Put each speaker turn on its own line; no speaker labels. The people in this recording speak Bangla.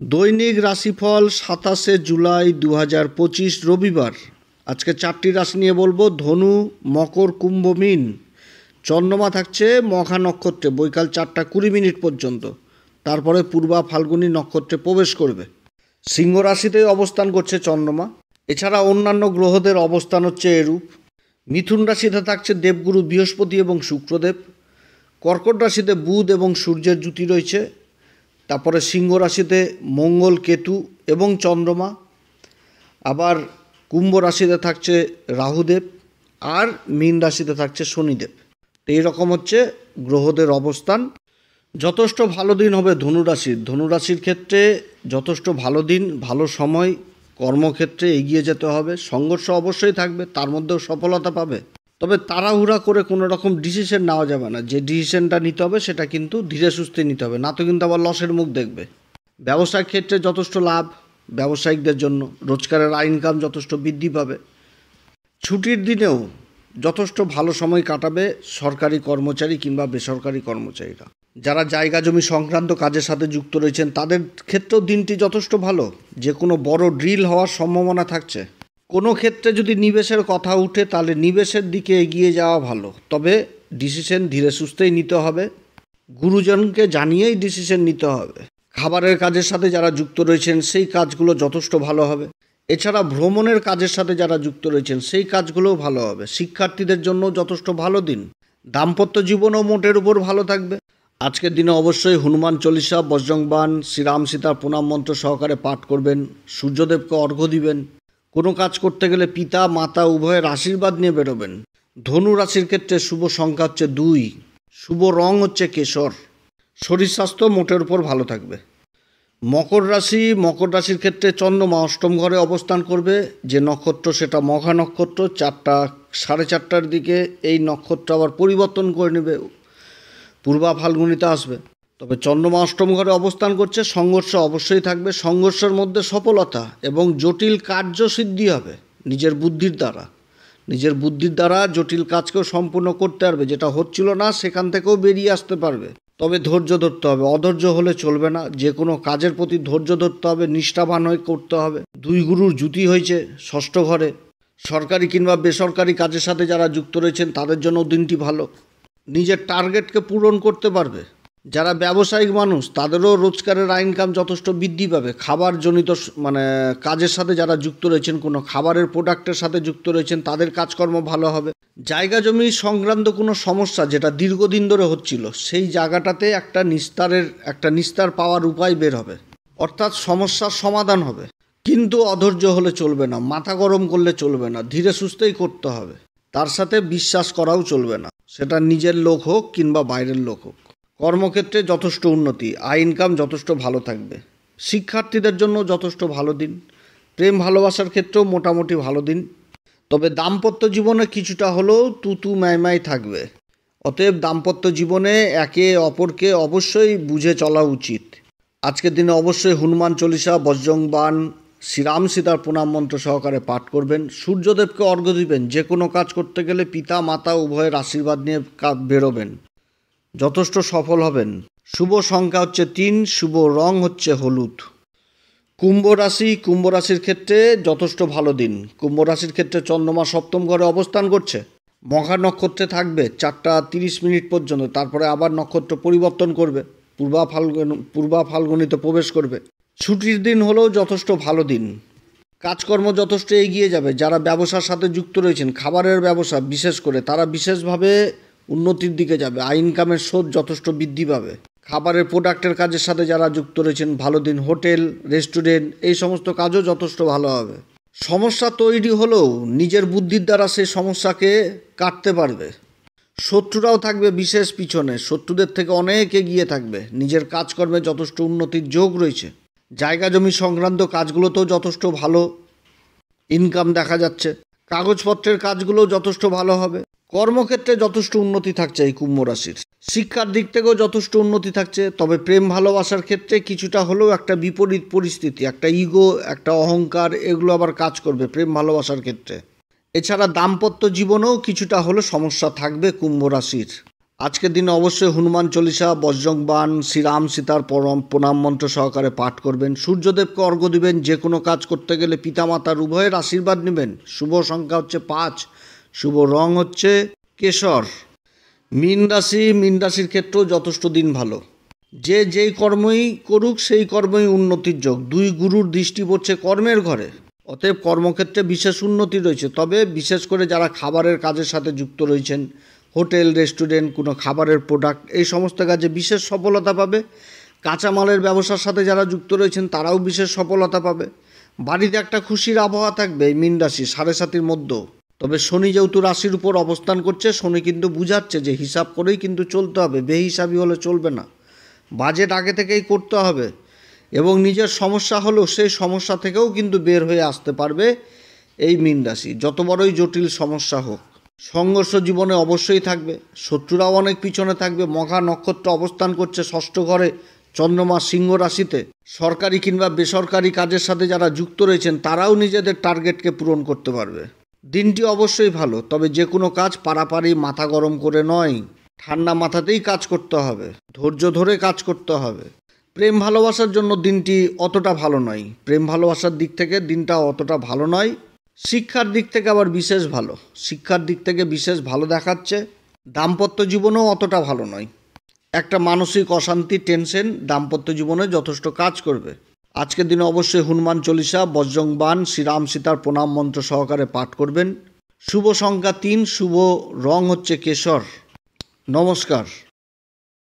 দৈনিক রাশিফল 27 জুলাই 2025 রবিবার। আজকে 4টি রাশি নিয়ে বলবো: ধনু, মকর, কুম্ভ, মীন। চন্দ্রমা থাকছে মঘা নক্ষত্রে বৈকাল 4টা 20 মিনিট পর্যন্ত, তারপরে পূর্বা ফাল্গুনী নক্ষত্রে প্রবেশ করবে। সিংহ রাশিতেই অবস্থান করছে চন্দ্রমা। এছাড়া অন্যান্য গ্রহদের অবস্থান হচ্ছে এরূপ: মিথুন রাশিতে থাকছে দেবগুরু বৃহস্পতি এবং শুক্রদেব। কর্কট রাশিতে বুধ এবং সূর্যের জুতি রয়েছে। তারপরে সিংহ রাশিতে মঙ্গল, কেতু এবং চন্দ্রমা। আবার কুম্ভ রাশিতে থাকছে রাহুদেব, আর মীন রাশিতে থাকছে শনিদেব। তো এইরকম হচ্ছে গ্রহদের অবস্থান। যথেষ্ট ভালো দিন হবে ধনুরাশির ক্ষেত্রে যথেষ্ট ভালো দিন, ভালো সময়। কর্মক্ষেত্রে এগিয়ে যেতে হবে, সংঘর্ষ অবশ্যই থাকবে, তার মধ্যেও সফলতা পাবে। তবে তাড়াহুড়া করে কোনো রকম ডিসিশন নেওয়া যাবে না। যে ডিসিশনটা নিতে হবে সেটা কিন্তু ধীরে সুস্থে নিতে হবে, না তো কিন্তু আবার লসের মুখ দেখবে। ব্যবসায়িক ক্ষেত্রে যথেষ্ট লাভ ব্যবসায়িকদের জন্য, রোজগারের ইনকাম যথেষ্ট বৃদ্ধি পাবে। ছুটির দিনেও যথেষ্ট ভালো সময় কাটাবে সরকারি কর্মচারী কিংবা বেসরকারি কর্মচারীরা। যারা জায়গা জমি সংক্রান্ত কাজের সাথে যুক্ত রয়েছেন তাদের ক্ষেত্রেও দিনটি যথেষ্ট ভালো। যে কোনো বড় ড্রিল হওয়ার সম্ভাবনা থাকছে। কোনো ক্ষেত্রে যদি নিবেশের কথা উঠে তাহলে নিবেশের দিকে এগিয়ে যাওয়া ভালো, তবে ডিসিশন ধীরে সুস্থেই নিতে হবে। গুরুজনকে জানিয়েই ডিসিশন নিতে হবে। খাবারের কাজের সাথে যারা যুক্ত রয়েছেন সেই কাজগুলো যথেষ্ট ভালো হবে। এছাড়া ভ্রমণের কাজের সাথে যারা যুক্ত রয়েছেন সেই কাজগুলোও ভালো হবে। শিক্ষার্থীদের জন্য যথেষ্ট ভালো দিন। দাম্পত্য জীবনও মোটের উপর ভালো থাকবে। আজকের দিনে অবশ্যই হনুমান চল্লিশা, বজরংবাণ, শ্রীরাম সীতার প্রণাম মন্ত্র সহকারে পাঠ করবেন। সূর্যদেবকে অর্ঘ্য দিবেন। কোনো কাজ করতে গেলে পিতা মাতা উভয়ের আশীর্বাদ নিয়ে বেরোবেন। ধনু রাশির ক্ষেত্রে শুভ সংখ্যা হচ্ছে 2, শুভ রং হচ্ছে কেশর। শরীর স্বাস্থ্য মোটের উপর ভালো থাকবে। মকর রাশির ক্ষেত্রে চন্দ্রমা অষ্টম ঘরে অবস্থান করবে। যে নক্ষত্র সেটা মঘা নক্ষত্র। 4টা 4:30 দিকে এই নক্ষত্র আবার পরিবর্তন করে নেবে, পূর্বা ফাল্গুনিতে আসবে। তবে চন্দ্রমা অষ্টম ঘরে অবস্থান করছে, সংঘর্ষ অবশ্যই থাকবে। সংঘর্ষের মধ্যে সফলতা এবং জটিল কার্যসিদ্ধি হবে নিজের বুদ্ধির দ্বারা জটিল কাজকেও সম্পূর্ণ করতে পারবে। যেটা হচ্ছিল না সেখান থেকেও বেরিয়ে আসতে পারবে। তবে ধৈর্য ধরতে হবে, অধৈর্য হলে চলবে না। যে কোনো কাজের প্রতি ধৈর্য ধরতে হবে, নিষ্ঠাবান হয়ে করতে হবে। 2 গুরুর জুতি হয়েছে ষষ্ঠ ঘরে। সরকারি কিংবা বেসরকারি কাজের সাথে যারা যুক্ত রয়েছেন তাদের জন্য দিনটি ভালো। নিজের টার্গেটকে পূরণ করতে পারবে। যারা ব্যবসায়িক মানুষ তাদেরও রোজগারের ইনকাম যথেষ্ট বৃদ্ধি পাবে। খাবারজনিত কাজের সাথে যারা যুক্ত রয়েছেন, কোনো খাবারের প্রোডাক্টের সাথে যুক্ত রয়েছেন তাদের কাজকর্ম ভালো হবে। জায়গা জমি সংক্রান্ত কোনো সমস্যা যেটা দীর্ঘদিন ধরে হচ্ছিল সেই জায়গাটাতে একটা নিস্তার পাওয়ার উপায় বের হবে, অর্থাৎ সমস্যার সমাধান হবে। কিন্তু অধৈর্য হলে চলবে না, মাথা গরম করলে চলবে না, ধীরে সুস্থেই করতে হবে। তার সাথে বিশ্বাস করাও চলবে না, সেটা নিজের লোক হোক কিংবা বাইরের লোক হোক। কর্মক্ষেত্রে যথেষ্ট উন্নতি, ইনকাম যথেষ্ট ভালো থাকবে। শিক্ষার্থীদের জন্য যথেষ্ট ভালো দিন। প্রেম ভালোবাসার ক্ষেত্রেও মোটামুটি ভালো দিন। তবে দাম্পত্য জীবনে কিছুটা হলেও তুতু ম্যায় থাকবে। অতএব দাম্পত্য জীবনে একে অপরকে অবশ্যই বুঝে চলা উচিত। আজকের দিনে অবশ্যই হনুমান চল্লিশা, বজরংবাণ, শ্রীরাম সীতার প্রণাম মন্ত্র সহকারে পাঠ করবেন। সূর্যদেবকে অর্ঘ্য দিবেন। যে কোনো কাজ করতে গেলে পিতা মাতা উভয়ের আশীর্বাদ নিয়ে বেরোবেন, যথেষ্ট সফল হবেন। শুভ সংখ্যা হচ্ছে 3, শুভ রং হচ্ছে হলুদ। কুম্ভ রাশির ক্ষেত্রে যথেষ্ট ভালো দিন। কুম্ভ রাশির ক্ষেত্রে চন্দ্রমা সপ্তম ঘরে অবস্থান করছে। মঘা নক্ষত্রে থাকবে 4টা 30 মিনিট পর্যন্ত, তারপরে আবার নক্ষত্র পরিবর্তন করবে, পূর্বা ফাল্গুনিতে প্রবেশ করবে। ছুটির দিন হলেও যথেষ্ট ভালো দিন। কাজকর্ম যথেষ্ট এগিয়ে যাবে। যারা ব্যবসার সাথে যুক্ত রয়েছেন, খাবারের ব্যবসা বিশেষ করে, তারা বিশেষভাবে উন্নতির দিকে যাবে। ইনকামের স্রোত যথেষ্ট বৃদ্ধি পাবে। খাবারের প্রোডাক্টের কাজের সাথে যারা যুক্ত রয়েছেন ভালো দিন। হোটেল, রেস্টুরেন্ট এই সমস্ত কাজও যথেষ্ট ভালো হবে। সমস্যা তৈরি হলেও নিজের বুদ্ধির দ্বারা সেই সমস্যাকে কাটতে পারবে। শত্রুরাও থাকবে বিশেষ পিছনে, শত্রুদের থেকে অনেক এগিয়ে থাকবে। নিজের কাজকর্মে যথেষ্ট উন্নতির যোগ রয়েছে। জায়গা জমি সংক্রান্ত কাজগুলোতেও যথেষ্ট ভালো ইনকাম দেখা যাচ্ছে। কাগজপত্রের কাজগুলোও যথেষ্ট ভালো হবে। কর্মক্ষেত্রে যথেষ্ট উন্নতি থাকছে এই কুম্ভ রাশির। শিক্ষার দিক থেকেও যথেষ্ট উন্নতি থাকছে। তবে প্রেম ভালোবাসার ক্ষেত্রে কিছুটা হলেও একটা বিপরীত পরিস্থিতি, একটা ইগো, একটা অহংকার, এগুলো আবার কাজ করবে প্রেম ভালোবাসার ক্ষেত্রে। এছাড়া দাম্পত্য জীবনেও কিছুটা হলেও সমস্যা থাকবে কুম্ভ রাশির। আজকের দিনে অবশ্যই হনুমান চল্লিশা, বজরং বাণ, শ্রীরাম সীতার প্রণাম মন্ত্র সহকারে পাঠ করবেন। সূর্যদেবকে অর্ঘ্য দিবেন। যে কোনো কাজ করতে গেলে পিতামাতার উভয়ের আশীর্বাদ নেবেন। শুভ সংখ্যা হচ্ছে 5, শুভ রং হচ্ছে কেশর। মীন রাশির ক্ষেত্রেও যথেষ্ট দিন ভালো। যে যেই কর্মই করুক সেই কর্মই উন্নতির যোগ। 2 গুরুর দৃষ্টি পড়ছে কর্মের ঘরে, অতএব কর্মক্ষেত্রে বিশেষ উন্নতি রয়েছে। তবে বিশেষ করে যারা খাবারের কাজের সাথে যুক্ত রয়েছেন, হোটেল, রেস্টুরেন্ট, কোনো খাবারের প্রোডাক্ট, এই সমস্ত কাজে বিশেষ সফলতা পাবে। কাঁচামালের ব্যবসার সাথে যারা যুক্ত রয়েছেন তারাও বিশেষ সফলতা পাবে। বাড়িতে একটা খুশির আবহাওয়া থাকবে এই মীন রাশি 7.5 মধ্যে। তবে শনি যেহেতু রাশির উপর অবস্থান করছে, শনি কিন্তু বুঝাচ্ছে যে হিসাব করেই কিন্তু চলতে হবে, বেহিসাবি হলে চলবে না। বাজেট আগে থেকেই করতে হবে এবং নিজের সমস্যা হলেও সেই সমস্যা থেকেও কিন্তু বের হয়ে আসতে পারবে এই মীন রাশি, যত বড়ই জটিল সমস্যা হোক। সংঘর্ষ জীবনে অবশ্যই থাকবে, শত্রুরাও অনেক পিছনে থাকবে। মঘা নক্ষত্র অবস্থান করছে 6ষ্ঠ ঘরে, চন্দ্রমা সিংহ রাশিতে। সরকারি কিংবা বেসরকারি কাজের সাথে যারা যুক্ত রয়েছেন তারাও নিজেদের টার্গেটকে পূরণ করতে পারবে। দিনটি অবশ্যই ভালো, তবে যে কোনো কাজ পারাপারি মাথা গরম করে নয়, ঠান্ডা মাথাতেই কাজ করতে হবে, ধৈর্য ধরে কাজ করতে হবে। প্রেম ভালোবাসার জন্য দিনটি অতটা ভালো নয়। প্রেম ভালোবাসার দিক থেকে দিনটা অতটা ভালো নয়। শিক্ষার দিক থেকে আবার বিশেষ ভালো, শিক্ষার দিক থেকে বিশেষ ভালো দেখাচ্ছে। দাম্পত্য জীবনেও অতটা ভালো নয়। একটা মানসিক অশান্তি, টেনশন দাম্পত্য জীবনে যথেষ্ট কাজ করবে। আজকের দিনে অবশ্যই হনুমান চল্লিশা, বজরং বাণ, শ্রীরাম সীতার প্রণাম মন্ত্র সহকারে পাঠ করবেন। শুভ সংখ্যা 3, শুভ রং হচ্ছে কেশর। নমস্কার।